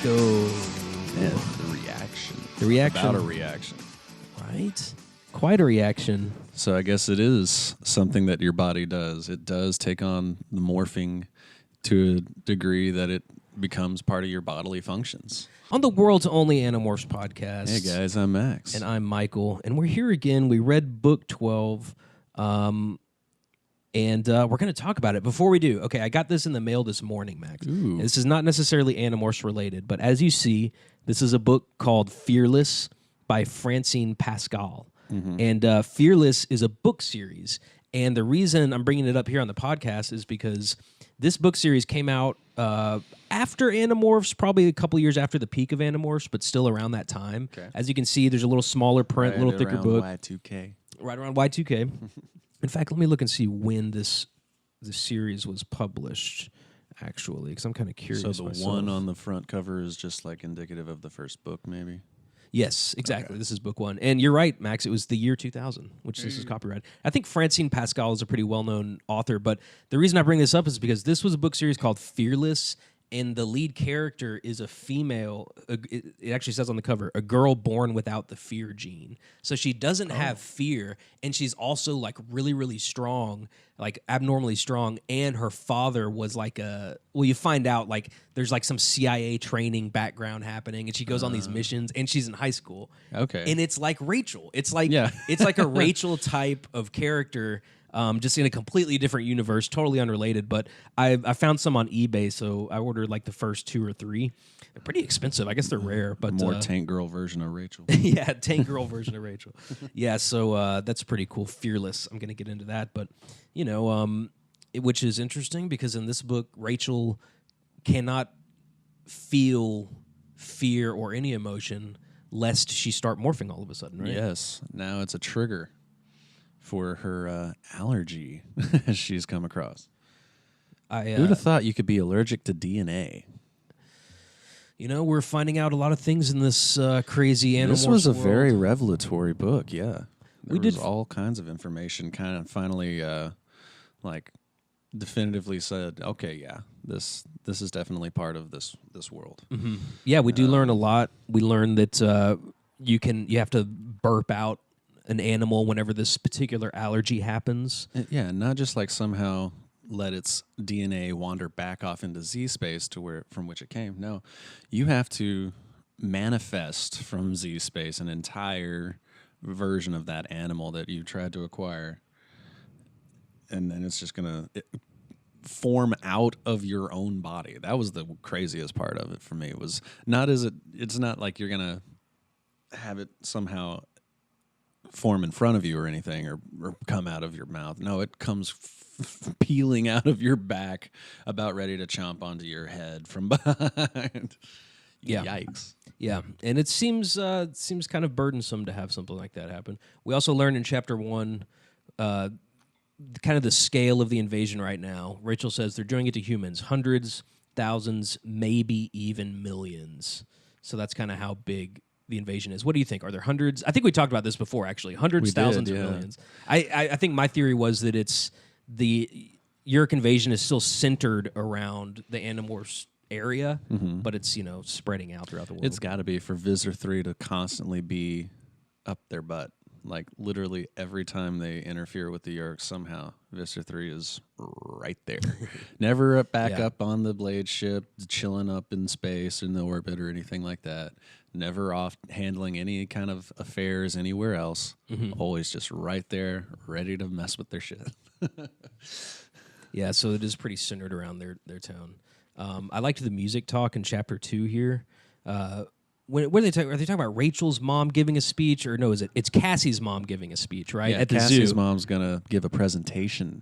go. Yeah, the reaction. The reaction. About a reaction. Right? Quite a reaction. So I guess it is something that your body does. It does take on the morphing to a degree that it becomes part of your bodily functions. On the world's only Animorphs podcast. Hey guys, I'm Max. And I'm Michael. And we're here again. We read book 12. And we're going to talk about it. Before we do, okay, I got this in the mail this morning, Max. Ooh. This is not necessarily Animorphs related, but as you see, this is a book called Fearless by Francine Pascal. Mm-hmm. And Fearless is a book series. And the reason I'm bringing it up here on the podcast is because this book series came out after Animorphs, probably a couple years after the peak of Animorphs, but still around that time. Okay. As you can see, there's a little smaller print, a little thicker book. Y2K. Right around Y2K. In fact, let me look and see when this series was published, actually, because I'm kind of curious. So the myself. one on the front cover is just like indicative of the first book, maybe? Yes, exactly. Okay. This is book one. And you're right, Max. It was the year 2000, which this is copyrighted. I think Francine Pascal is a pretty well-known author, but the reason I bring this up is because this was a book series called Fearless, and the lead character is a female. It actually says on the cover, a girl born without the fear gene. So she doesn't have fear, and she's also like really, really strong, like abnormally strong. And her father was like you find out like there's like some CIA training background happening, and she goes on these missions, and she's in high school. Okay. And it's like Rachel. It's like it's like a Rachel type of character. Just in a completely different universe, totally unrelated. But I found some on eBay, so I ordered like the first 2 or 3. They're pretty expensive. I guess they're rare, but more tank girl version of Rachel. Yeah, tank girl version of Rachel. Yeah, so that's pretty cool. Fearless. I'm gonna get into that, but which is interesting because in this book, Rachel cannot feel fear or any emotion lest she start morphing all of a sudden. Right? Yes. Now it's a trigger for her allergy she's come across. Who would have thought you could be allergic to DNA? We're finding out a lot of things in this crazy Animorphs This was a world. very revelatory book, yeah. There was all kinds of information kind of finally definitively said, okay, yeah, this is definitely part of this world. Mm-hmm. Yeah, we do learn a lot. We learn that you have to burp out an animal whenever this particular allergy happens. Yeah, not just like somehow let its DNA wander back off into Z space to from which it came. No, you have to manifest from Z space an entire version of that animal that you tried to acquire, and then it's just gonna form out of your own body. That was the craziest part of it for me. It's not like you're gonna have it somehow form in front of you or anything or come out of your mouth. No, it comes peeling out of your back, about ready to chomp onto your head from behind. Yeah. Yikes. Yeah, and it seems kind of burdensome to have something like that happen. We also learned in chapter 1 kind of the scale of the invasion right now. Rachel says they're doing it to humans, hundreds, thousands, maybe even millions. So that's kind of how big the invasion is. What do you think? Are there hundreds? I think we talked about this before, actually. Hundreds, thousands, or millions. I think my theory was that it's the Yurk invasion is still centered around the Animorphs area, but it's spreading out throughout the world. It's got to be for Visser 3 to constantly be up their butt. Like literally every time they interfere with the Yurks, somehow Visser 3 is right there. Never back up on the blade ship, chilling up in space in the orbit or anything like that. Never off handling any kind of affairs anywhere else. Always just right there, ready to mess with their shit. Yeah, so it is pretty centered around their town. I liked the music talk in chapter 2 here. What are they talking? Are they talking about Rachel's mom giving a speech, or no? It's Cassie's mom giving a speech, right? Yeah, at the Cassie's zoo. mom's gonna give a presentation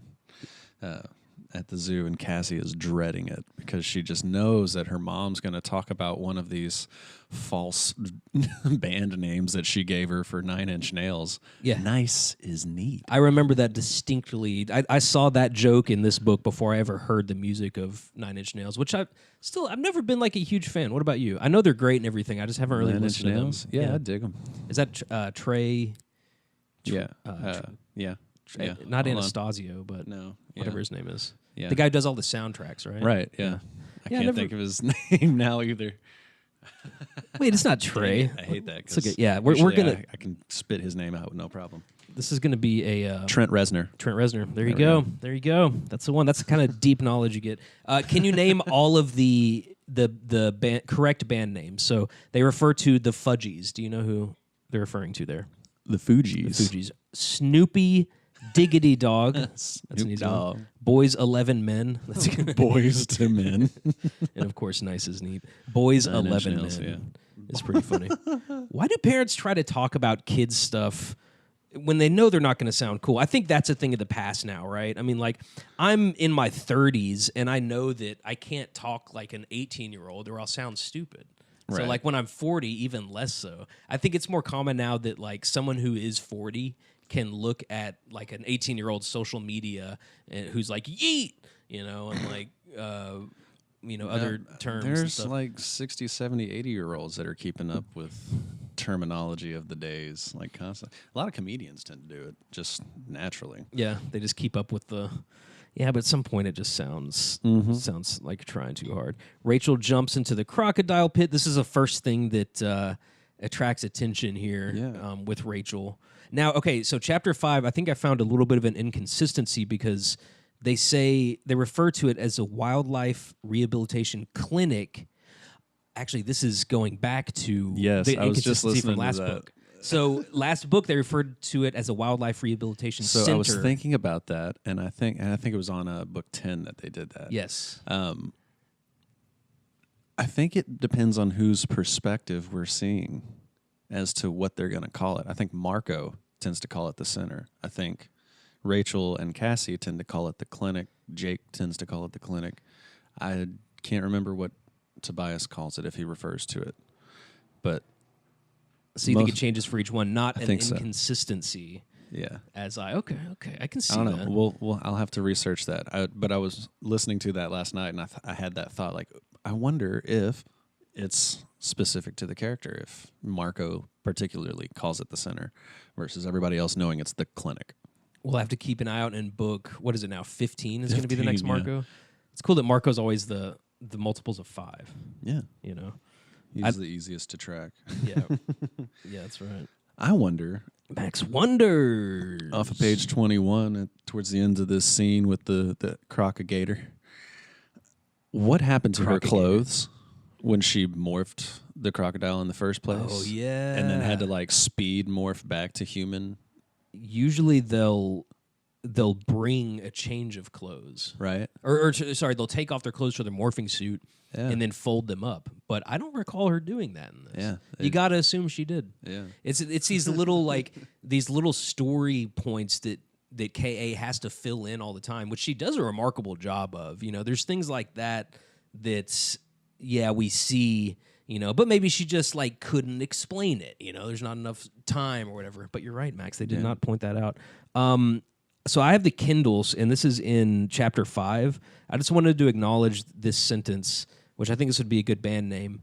at the zoo, and Cassie is dreading it because she just knows that her mom's gonna talk about one of these false band names that she gave her for 9 Inch Nails. Yeah, nice is neat. I remember that distinctly. I saw that joke in this book before I ever heard the music of 9 Inch Nails, which I've never been like a huge fan. What about you? I know they're great and everything. I just haven't really listened to them. Yeah, I dig them. Is that Trey? Yeah. Not Anastasio, but no, whatever his name is. Yeah. The guy who does all the soundtracks, right? Right, yeah. I can't think of his name now either. Wait, it's not Trey. I hate that. It's okay. Yeah, we're gonna. I can spit his name out with no problem. This is gonna be a Trent Reznor. Trent Reznor. There you go. There you go. That's the one. That's the kind of deep knowledge you get. Can you name all of the correct band names? So they refer to the Fudgies. Do you know who they're referring to there? The Fugees. The Fugees. Snoopy, Diggity Dog. That's an easy Dog. one. Boys 11 Men. That's good. Boys to Men. And of course, Nice is neat. Boys 11 Nails, Men. yeah. It's pretty funny. Why do parents try to talk about kids' stuff when they know they're not going to sound cool? I think that's a thing of the past now, right? I mean, like, I'm in my 30s, and I know that I can't talk like an 18-year-old or I'll sound stupid. So, Right. like, when I'm 40, even less so. I think it's more common now that, like, someone who is 40 can look at, like, an 18-year-old social media and who's like, yeet, you know, and, like, other terms and There's stuff. like 60, 70, 80-year-olds that are keeping up with terminology of the days, like constantly. A lot of comedians tend to do it just naturally. Yeah, they just keep up with the. Yeah, but at some point it just sounds like you're trying too hard. Rachel jumps into the crocodile pit. This is the first thing that attracts attention here with Rachel. Now, okay, so chapter 5, I think I found a little bit of an inconsistency because they refer to it as a wildlife rehabilitation clinic. Actually, this is going back to the I was just inconsistency from listening to last that. book. So last book they referred to it as a wildlife rehabilitation So center. I was thinking about that, and I think it was on book 10 that they did that. Yes. I think it depends on whose perspective we're seeing as to what they're going to call it. I think Marco tends to call it the center. I think Rachel and Cassie tend to call it the clinic. Jake tends to call it the clinic. I can't remember what Tobias calls it if he refers to it. But so you think it changes for each one, not an think so. inconsistency. yeah. As okay, I can see I don't that. know. I'll have to research that. But I was listening to that last night, and I had that thought, like, I wonder if it's specific to the character, if Marco particularly calls it the center versus everybody else knowing it's the clinic. We'll have to keep an eye out in book. What is it now? 15 is going to be the next 15, yeah. Marco. It's cool that Marco's always the multiples of 5. Yeah. You know. He's the easiest to track. Yeah. Yeah, that's right. I wonder, Max Wonders. off of page 21, towards the end of this scene with the crocagator, what happened to her Crocagator. clothes when she morphed the crocodile in the first place? Oh yeah. And then had to like speed morph back to human, Usually they'll bring a change of clothes. right? Sorry, they'll take off their clothes for their morphing suit Yeah. and then fold them up. But I don't recall her doing that in this. Yeah, You got to assume she did. Yeah. It's these little these little story points that KA has to fill in all the time, which she does a remarkable job of. You know, there's things like that's we see, you know, but maybe she just like couldn't explain it. You know, there's not enough time or whatever. But you're right, Max. They did not point that out. So I have the Kindles, and this is in chapter 5. I just wanted to acknowledge this sentence, which I think this would be a good band name.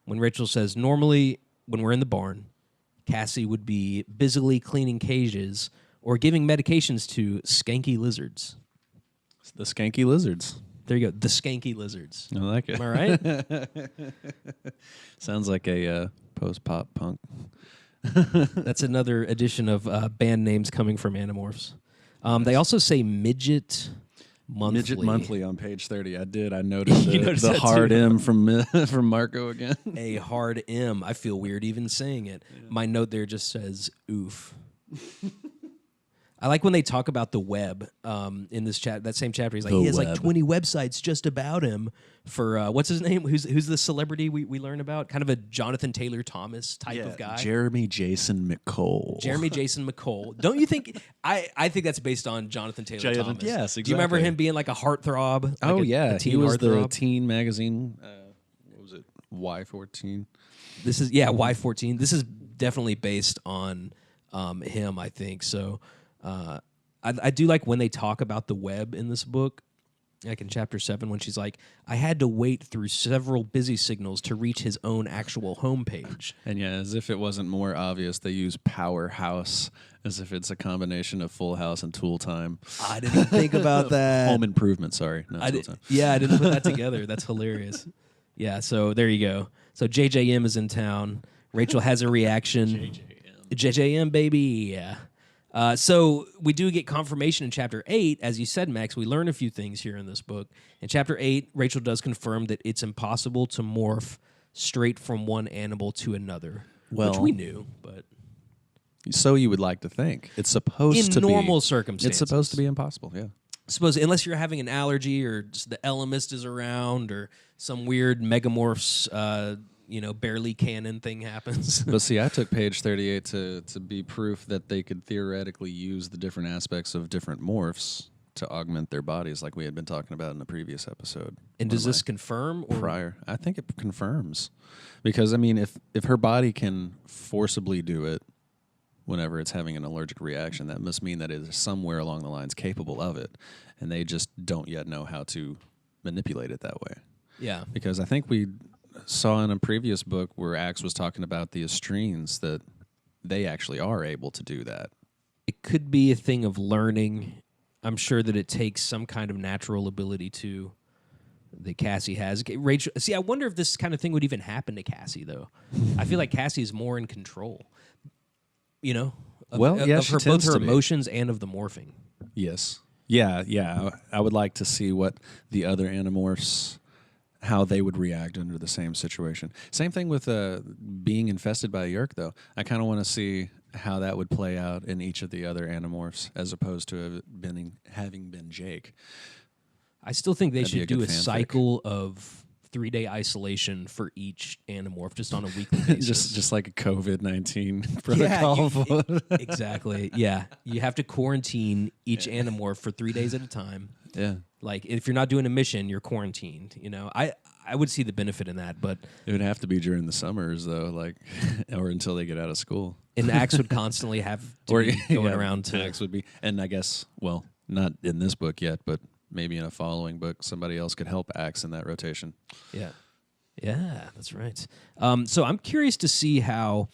When Rachel says, normally when we're in the barn, Cassie would be busily cleaning cages or giving medications to skanky lizards. The skanky lizards. There you go, the skanky lizards. I like it. Am I right? Sounds like a post-pop punk. That's another edition of band names coming from Animorphs. They also say Midget Monthly. Midget Monthly on page 30. I noticed You noticed the that hard too. M from Marco again. A hard M. I feel weird even saying it. My note there just says oof. I like when they talk about the web in this that same chapter. He's like, he has like 20 websites just about him for what's his name? Who's the celebrity we learn about? Kind of a Jonathan Taylor Thomas type of guy. Jeremy Jason McCole. Jeremy Jason McCole. Don't you think? I think that's based on Jonathan Taylor Thomas. yes, Do you remember exactly. him being like a heartthrob? Like Oh, a he teen was the heartthrob? teen magazine. What was it? Y14. This is Y14. This is definitely based on him, I think. So I do like when they talk about the web in this book, like in chapter 7, when she's like, I had to wait through several busy signals to reach his own actual homepage. And yeah, as if it wasn't more obvious, they use Powerhouse as if it's a combination of Full House and Tool Time. I didn't think about that. Home Improvement, sorry. Not Tool Time. I didn't put that together. That's hilarious. Yeah, so there you go. So JJM is in town. Rachel has a reaction. JJM, baby. Yeah. So we do get confirmation in Chapter 8. As you said, Max, we learn a few things here in this book. In Chapter 8, Rachel does confirm that it's impossible to morph straight from one animal to another, which we knew, but... So you would like to think. It's supposed to be... In normal circumstances. It's supposed to be impossible, yeah. Suppose unless you're having an allergy or just the Elemist is around or some weird Megamorphs, barely canon thing happens. But see, I took page 38 to be proof that they could theoretically use the different aspects of different morphs to augment their bodies, like we had been talking about in the previous episode. And does this confirm? Or? Prior, I think it confirms. Because, I mean, if her body can forcibly do it whenever it's having an allergic reaction, that must mean that it is somewhere along the lines capable of it, and they just don't yet know how to manipulate it that way. Yeah. Because I think we saw in a previous book where Axe was talking about the Estrenes that they actually are able to do that. It could be a thing of learning. I'm sure that it takes some kind of natural ability to that Cassie has. Rachel, see, I wonder if this kind of thing would even happen to Cassie, though. I feel like Cassie's more in control. Of both her emotions and of the morphing. Yes. Yeah. I would like to see what the other Animorphs, how they would react under the same situation. Same thing with being infested by a Yerk, though. I kind of want to see how that would play out in each of the other Animorphs as opposed to having been Jake. I still think they should do a fanfic. Cycle of 3-day isolation for each Animorph, just on a weekly basis. just like a COVID-19 protocol. Yeah, exactly. Yeah, you have to quarantine each Animorph for 3 days at a time. Yeah. Like, if you're not doing a mission, you're quarantined. I would see the benefit in that, but... It would have to be during the summers, though, or until they get out of school. And Axe would constantly have to be going around to... Axe would be... And I guess, well, not in this book yet, but maybe in a following book, somebody else could help Axe in that rotation. Yeah. Yeah, that's right. So I'm curious to see how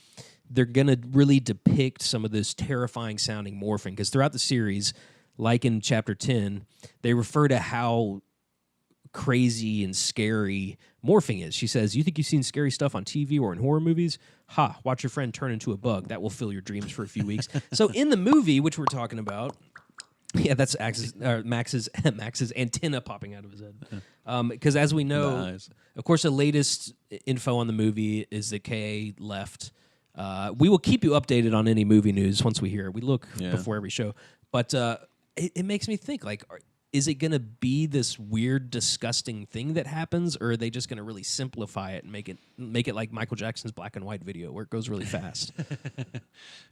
they're going to really depict some of this terrifying-sounding morphing, because throughout the series, like in Chapter 10, they refer to how crazy and scary morphing is. She says, "You think you've seen scary stuff on TV or in horror movies? Ha, watch your friend turn into a bug. That will fill your dreams for a few weeks." So in the movie, which we're talking about, yeah, that's Max's antenna popping out of his head. Because as we know, of course, the latest info on the movie is that K.A. left. We will keep you updated on any movie news once we hear it. We look before every show. But it makes me think, is it going to be this weird, disgusting thing that happens, or are they just going to really simplify it and make it like Michael Jackson's black and white video, where it goes really fast?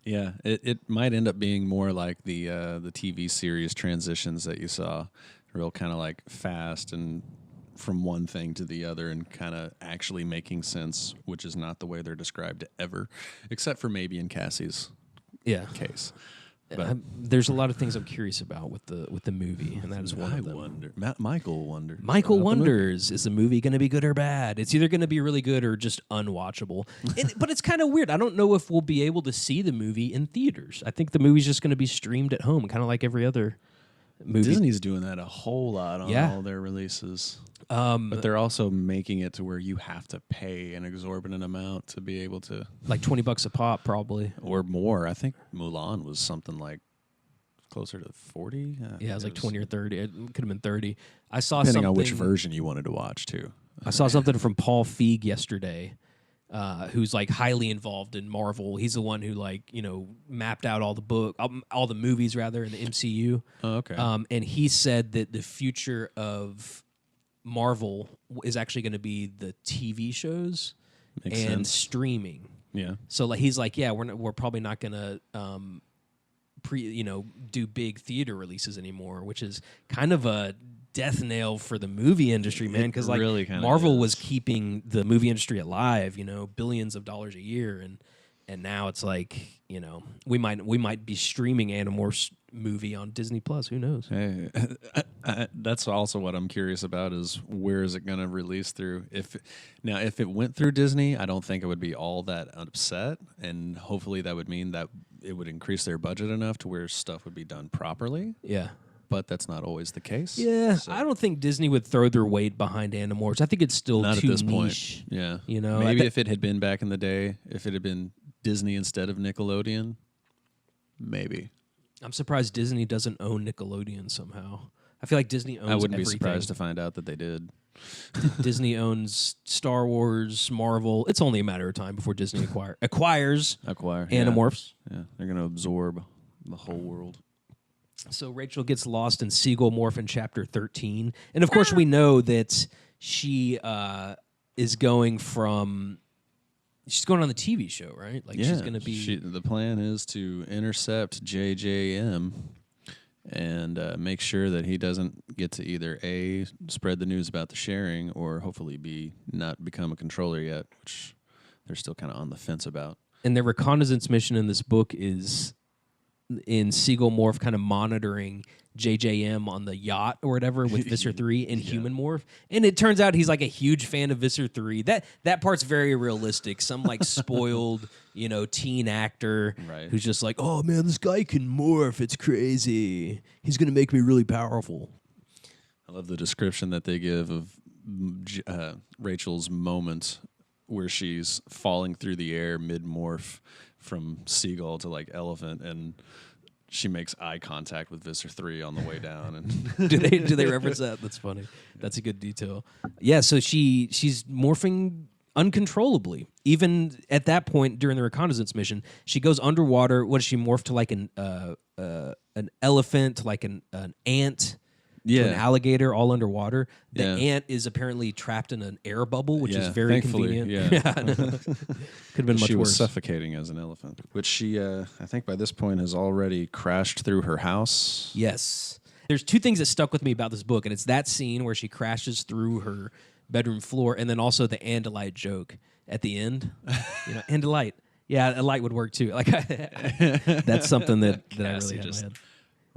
Yeah, it might end up being more like the TV series transitions that you saw, real kind of like fast and from one thing to the other and kind of actually making sense, which is not the way they're described ever, except for maybe in Cassie's case. But there's a lot of things I'm curious about with the movie, and that is one of them. Michael wonders. Michael wonders, is the movie going to be good or bad? It's either going to be really good or just unwatchable. But it's kind of weird. I don't know if we'll be able to see the movie in theaters. I think the movie's just going to be streamed at home, kind of like every other movie. Disney's doing that a whole lot on all their releases. But they're also making it to where you have to pay an exorbitant amount to be able to... Like $20 a pop, probably. Or more. I think Mulan was something like closer to 40. Yeah, it was like 20 or 30. It could have been 30. I saw depending something... on which version you wanted to watch, too. I saw something from Paul Feig yesterday, who's like highly involved in Marvel. He's the one who mapped out all the movies rather in the MCU. Oh, okay. And he said that the future of Marvel is actually going to be the TV shows and streaming. Yeah. So he's like, yeah, we're probably not going to do big theater releases anymore, which is kind of a death nail for the movie industry, man. Because really Marvel was keeping the movie industry alive, billions of dollars a year, and now it's like, we might be streaming Animorphs movie on Disney Plus. Who knows? Hey, that's also what I'm curious about is where is it going to release through? If it went through Disney, I don't think it would be all that upset, and hopefully that would mean that it would increase their budget enough to where stuff would be done properly. Yeah. but that's not always the case. Yeah, So, I don't think Disney would throw their weight behind Animorphs. I think it's still not too at this niche. point. Yeah. You know, Maybe if it had been back in the day, if it had been Disney instead of Nickelodeon, maybe. I'm surprised Disney doesn't own Nickelodeon somehow. I feel like Disney owns I wouldn't everything. be surprised to find out that they did. Disney owns Star Wars, Marvel. It's only a matter of time before Disney acquires Animorphs. Yeah, they're going to absorb the whole world. So Rachel gets lost in Seagull Morph in chapter 13. And of course, we know that she is going from... She's going on the TV show, right? Like she's going to be... The plan is to intercept JJM and make sure that he doesn't get to either A, spread the news about the sharing, or hopefully B, not become a controller yet, which they're still kind of on the fence about. And their reconnaissance mission in this book is in Seagull Morph kind of monitoring JJM on the yacht or whatever with Visser Three and Human Morph. And it turns out he's like a huge fan of Visser Three. That part's very realistic. Some like spoiled, teen actor who's just like, oh man, this guy can morph. It's crazy. He's going to make me really powerful. I love the description that they give of Rachel's moment where she's falling through the air mid-morph from seagull to like elephant, and she makes eye contact with Visser 3 on the way down. And do they reference that? That's funny. That's a good detail. Yeah, so she's morphing uncontrollably. Even at that point during the reconnaissance mission, she goes underwater. What does she morph to? Like an elephant, like an ant, to an alligator, all underwater. The ant is apparently trapped in an air bubble, which is very convenient. Yeah. Could have been much she was worse. suffocating as an elephant, which she, I think by this point, has already crashed through her house. Yes. There's two things that stuck with me about this book, and it's that scene where she crashes through her bedroom floor, and then also the Andalite joke at the end. Andalite. Yeah, a light would work too. Like that's something that I really just had.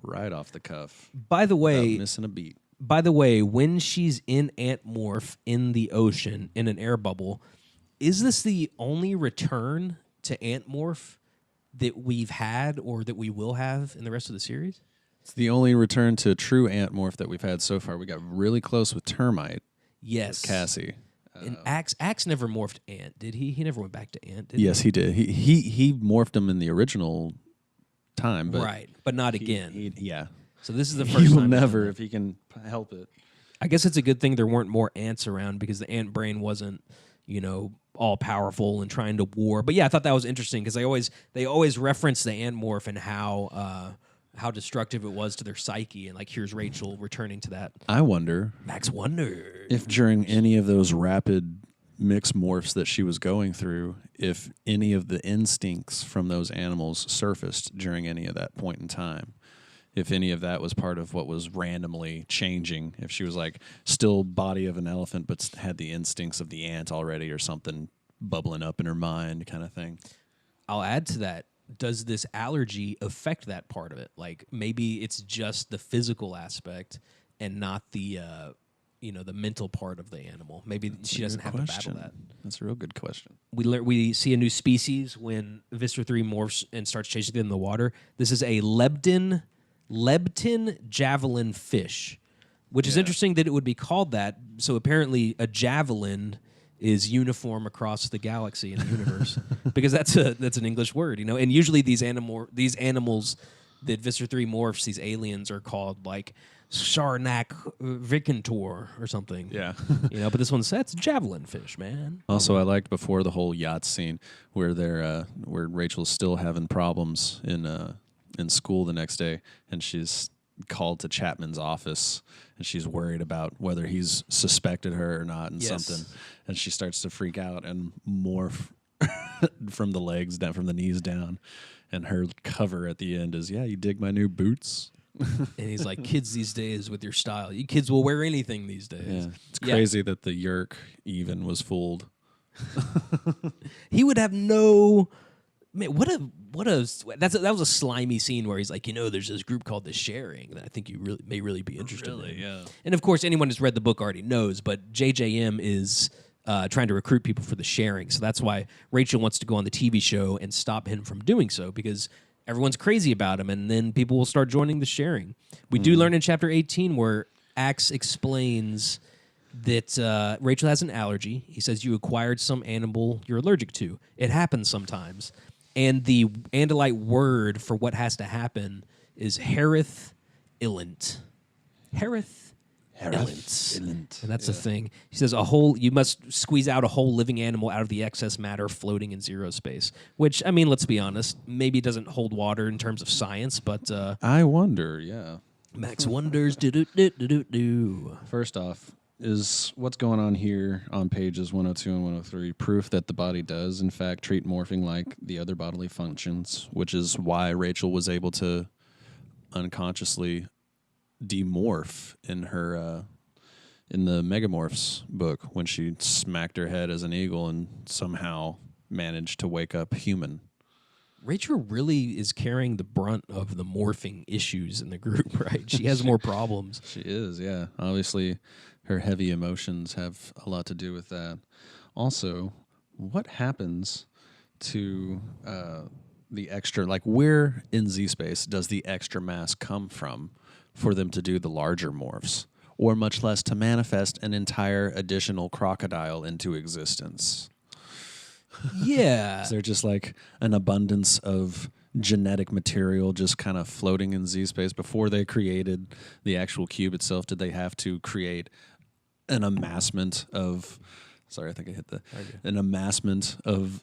Right off the cuff. By the way, missing a beat. By the way, when she's in Ant Morph in the ocean in an air bubble, is this the only return to Ant Morph that we've had or that we will have in the rest of the series? It's the only return to true Ant Morph that we've had so far. We got really close with Termite. Yes. With Cassie. And Axe never morphed Ant, did he? He never went back to Ant, did he? Yes, he did. He morphed him in the original time, but right, but not again. Yeah. So this is the first time. He will never, if he can help it. I guess it's a good thing there weren't more ants around because the ant brain wasn't, all powerful and trying to war. But yeah, I thought that was interesting because they always reference the ant morph and how destructive it was to their psyche. And like, here's Rachel returning to that. I wonder. Max wonders if during any of those rapid mixed morphs that she was going through, if any of the instincts from those animals surfaced during any of that point in time. If any of that was part of what was randomly changing, if she was like still body of an elephant but had the instincts of the ant already or something bubbling up in her mind kind of thing. I'll add to that. Does this allergy affect that part of it? Like maybe it's just the physical aspect and not the the mental part of the animal. Maybe she doesn't have to battle that. That's a real good question. We see a new species when Visser 3 morphs and starts chasing them in the water. This is a Lebton javelin fish, which is interesting that it would be called that. So apparently a javelin is uniform across the galaxy and the universe because that's an English word, And usually these animals that Visser 3 morphs, these aliens, are called like Sarnak Vikentor or something. Yeah. But this one's that's javelin fish, man. Also, I liked before the whole yacht scene where where Rachel's still having problems in school the next day, and she's called to Chapman's office, and she's worried about whether he's suspected her or not and something, and she starts to freak out and morph from the legs down, from the knees down, and her cover at the end is, you dig my new boots? And he's like, kids these days with your style. You kids will wear anything these days. Yeah. It's crazy that the Yerk even was fooled. He would have no... Man, that was a slimy scene where he's like, there's this group called The Sharing that I think you may really be interested in. Yeah. And of course, anyone who's read the book already knows, but JJM is trying to recruit people for The Sharing. So that's why Rachel wants to go on the TV show and stop him from doing so, because everyone's crazy about him, and then people will start joining the sharing. We do learn in chapter 18 where Axe explains that Rachel has an allergy. He says you acquired some animal you're allergic to. It happens sometimes. And the Andalite word for what has to happen is Harith Illant. Harith Illant. And that's the thing. He says you must squeeze out a whole living animal out of the excess matter floating in zero space. Which, I mean, let's be honest, maybe it doesn't hold water in terms of science, but I wonder, yeah. Max wonders. Do. First off, is what's going on here on pages 102 and 103 proof that the body does, in fact, treat morphing like the other bodily functions, which is why Rachel was able to unconsciously demorph in her in the Megamorphs book when she smacked her head as an eagle and somehow managed to wake up human. Rachel really is carrying the brunt of the morphing issues in the group, right? She has more problems. She is, yeah. Obviously, her heavy emotions have a lot to do with that. Also, what happens to the extra, like where in Z-space does the extra mass come from for them to do the larger morphs, or much less to manifest an entire additional crocodile into existence? Yeah. Is there just like an abundance of genetic material just kind of floating in Z-space before they created the actual cube itself? Did they have to create an amassment of, sorry, I think I hit an amassment of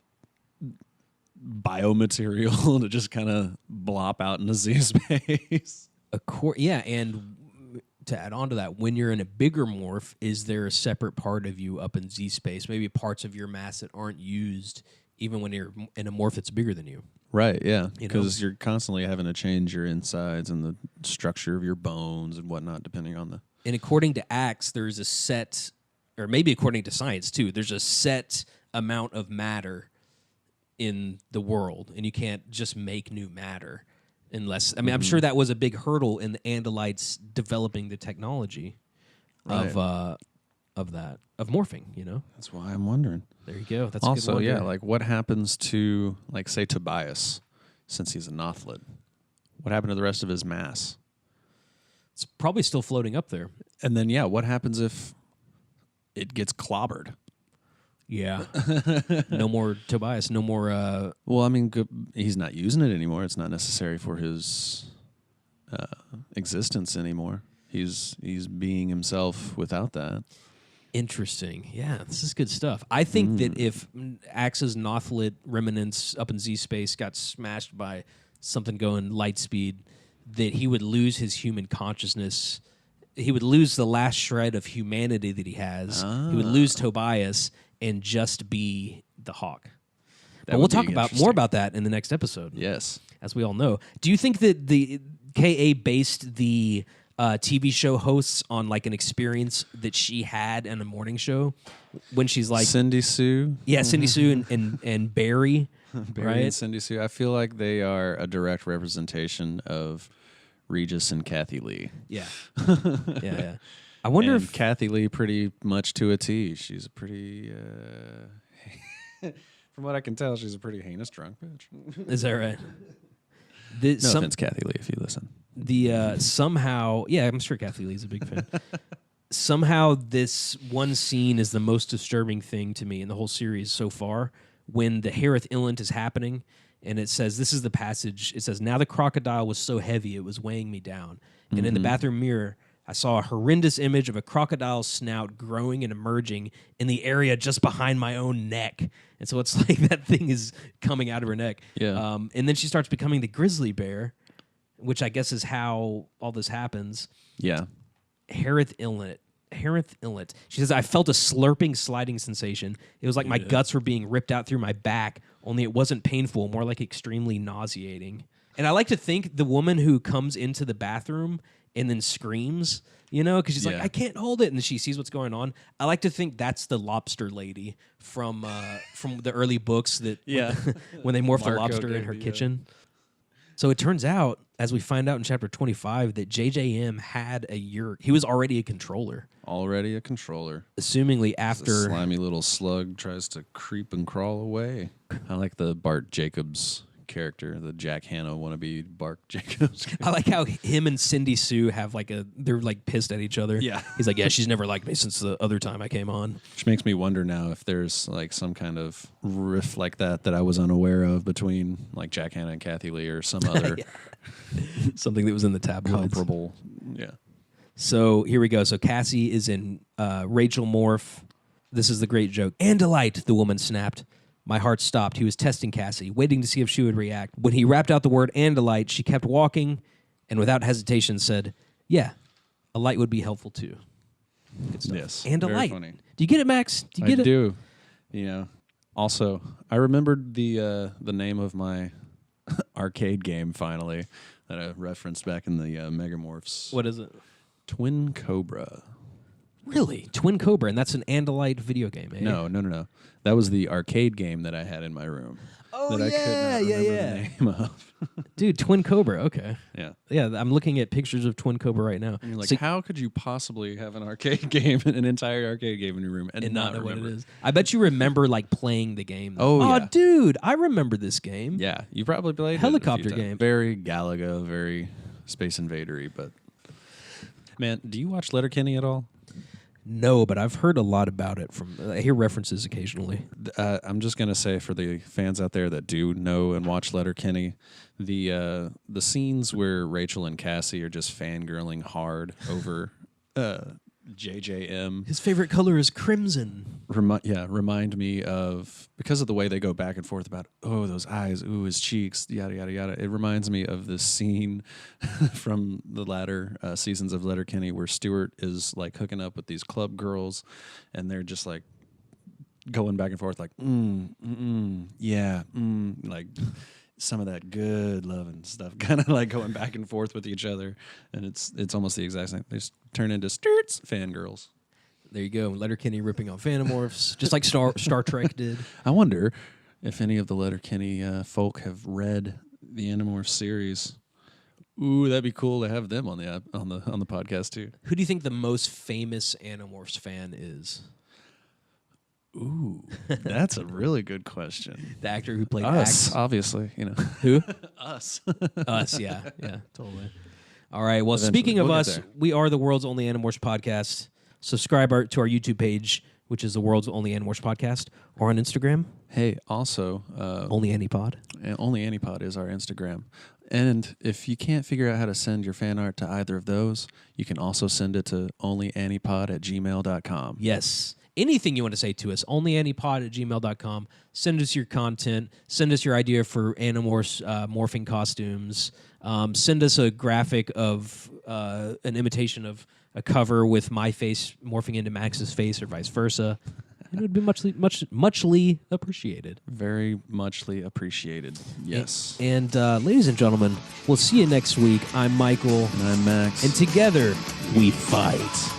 biomaterial to just kind of blop out into Z-space? Yeah, and to add on to that, when you're in a bigger morph, is there a separate part of you up in Z-space? Maybe parts of your mass that aren't used even when you're in a morph that's bigger than you. Right, yeah, because you're constantly having to change your insides and the structure of your bones and whatnot, depending on the... And according to Axe, there's a set, or maybe according to science too, there's a set amount of matter in the world, and you can't just make new matter. Unless, I mean, I'm sure that was a big hurdle in the Andalites developing the technology of morphing. You know, that's why I'm wondering. There you go. That's also, a good yeah. Like, what happens to, like, say, Tobias, since he's a Nothlid? What happened to the rest of his mass? It's probably still floating up there. And then, yeah, what happens if it gets clobbered? Yeah. No more Tobias. No more. Well, I mean, he's not using it anymore. It's not necessary for his existence anymore. He's being himself without that. Interesting. Yeah, this is good stuff. I think that if Axe's Nothlid remnants up in Z-space got smashed by something going light speed, that he would lose his human consciousness. He would lose the last shred of humanity that he has. He would lose Tobias and just be the Hawk. But we'll talk more about that in the next episode. Yes. As we all know. Do you think that the KA based the TV show hosts on like an experience that she had in a morning show when she's like... Cindy Sue? Yeah, Cindy Sue and Barry. Barry right? And Cindy Sue. I feel like they are a direct representation of Regis and Kathy Lee. Yeah. Yeah. I wonder if Kathy Lee, pretty much to a T. She's a pretty, from what I can tell, she's a pretty heinous drunk bitch. Is that right? No offense, Kathy Lee, if you listen. Somehow, yeah, I'm sure Kathy Lee's a big fan. Somehow, this one scene is the most disturbing thing to me in the whole series so far. When the Harith Illant is happening, and it says, this is the passage. It says, "Now the crocodile was so heavy it was weighing me down, and in the bathroom mirror, I saw a horrendous image of a crocodile's snout growing and emerging in the area just behind my own neck." And so it's like that thing is coming out of her neck. Yeah. And then she starts becoming the grizzly bear, which I guess is how all this happens. Yeah. Harith Illant. She says, "I felt a slurping, sliding sensation. It was like my guts were being ripped out through my back, only it wasn't painful, more like extremely nauseating." And I like to think the woman who comes into the bathroom and then screams, you know, because she's like, "I can't hold it," and she sees what's going on. I like to think that's the lobster lady from the early books that when they morphed the lobster in her kitchen. So it turns out, as we find out in chapter 25, that JJM had a year. He was already a controller. Already a controller. Assumingly after... The slimy little slug tries to creep and crawl away. I like the Bart Jacobs character, the Jack Hanna wannabe Bark Jacobs. I like how him and Cindy Sue have they're like pissed at each other. Yeah. He's like, yeah, she's never liked me since the other time I came on. Which makes me wonder now if there's like some kind of riff like that I was unaware of between like Jack Hanna and Kathy Lee or some other Something that was in the tabloids. comparable. Yeah. So here we go. So Cassie is in Rachel Morph. This is the great joke. And delight, the woman snapped. My heart stopped. He was testing Cassie, waiting to see if she would react. When he rapped out the word and delight, she kept walking and without hesitation said, yeah, a light would be helpful too. Good stuff. Yes. And very delight. funny. Do you get it, Max? Do you get I it? do. You know. Also, I remembered the name of my arcade game finally that I referenced back in the Megamorphs. What is it? Twin Cobra. Really? Twin Cobra, and that's an Andalite video game, eh? No. That was the arcade game that I had in my room. Oh, that I could not remember the name of. Dude, Twin Cobra, okay. Yeah. Yeah, I'm looking at pictures of Twin Cobra right now. And you're like, So- how could you possibly have an arcade game, an entire arcade game in your room, and not know remember what it is. I bet you remember like playing the game. Oh, yeah. Dude, I remember this game. Yeah, you probably played it a Helicopter few times. game. Very Galaga, very Space Invader-y, but man, do you watch Letterkenny at all? No, but I've heard a lot about it from. I hear references occasionally. I'm just gonna say for the fans out there that do know and watch Letterkenny, the scenes where Rachel and Cassie are just fangirling hard over JJM. His favorite color is crimson. Remind me of, because of the way they go back and forth about, oh, those eyes, ooh, his cheeks, yada, yada, yada. It reminds me of this scene from the latter seasons of Letterkenny where Stuart is like hooking up with these club girls and they're just like going back and forth like, yeah, like some of that good loving stuff, kind of like going back and forth with each other. And it's almost the exact same. They just turn into Stuart's fangirls. There you go. Letterkenny ripping on Animorphs, just like Star Trek did. I wonder if any of the Letterkenny folk have read the Animorphs series. Ooh, that'd be cool to have them on the podcast too. Who do you think the most famous Animorphs fan is? Ooh, that's a really good question. The actor who played Us, Axe? obviously, you know. Who? Us. Us, yeah, totally. All right. Well, Eventually, speaking of we'll get us, there. we are the world's only Animorphs podcast. Subscribe to our YouTube page, which is the world's only Animorphs podcast, or on Instagram, Hey, also, only Anipod. Only Anipod is our Instagram. And if you can't figure out how to send your fan art to either of those, you can also send it to onlyanipod@gmail.com. Yes. Anything you want to say to us, onlyanipod@gmail.com. Send us your content. Send us your idea for Animorphs morphing costumes. Send us a graphic of an imitation of a cover with my face morphing into Max's face or vice versa. And it would be muchly appreciated. Very muchly appreciated. Yes. And ladies and gentlemen, we'll see you next week. I'm Michael. And I'm Max. And together, we fight.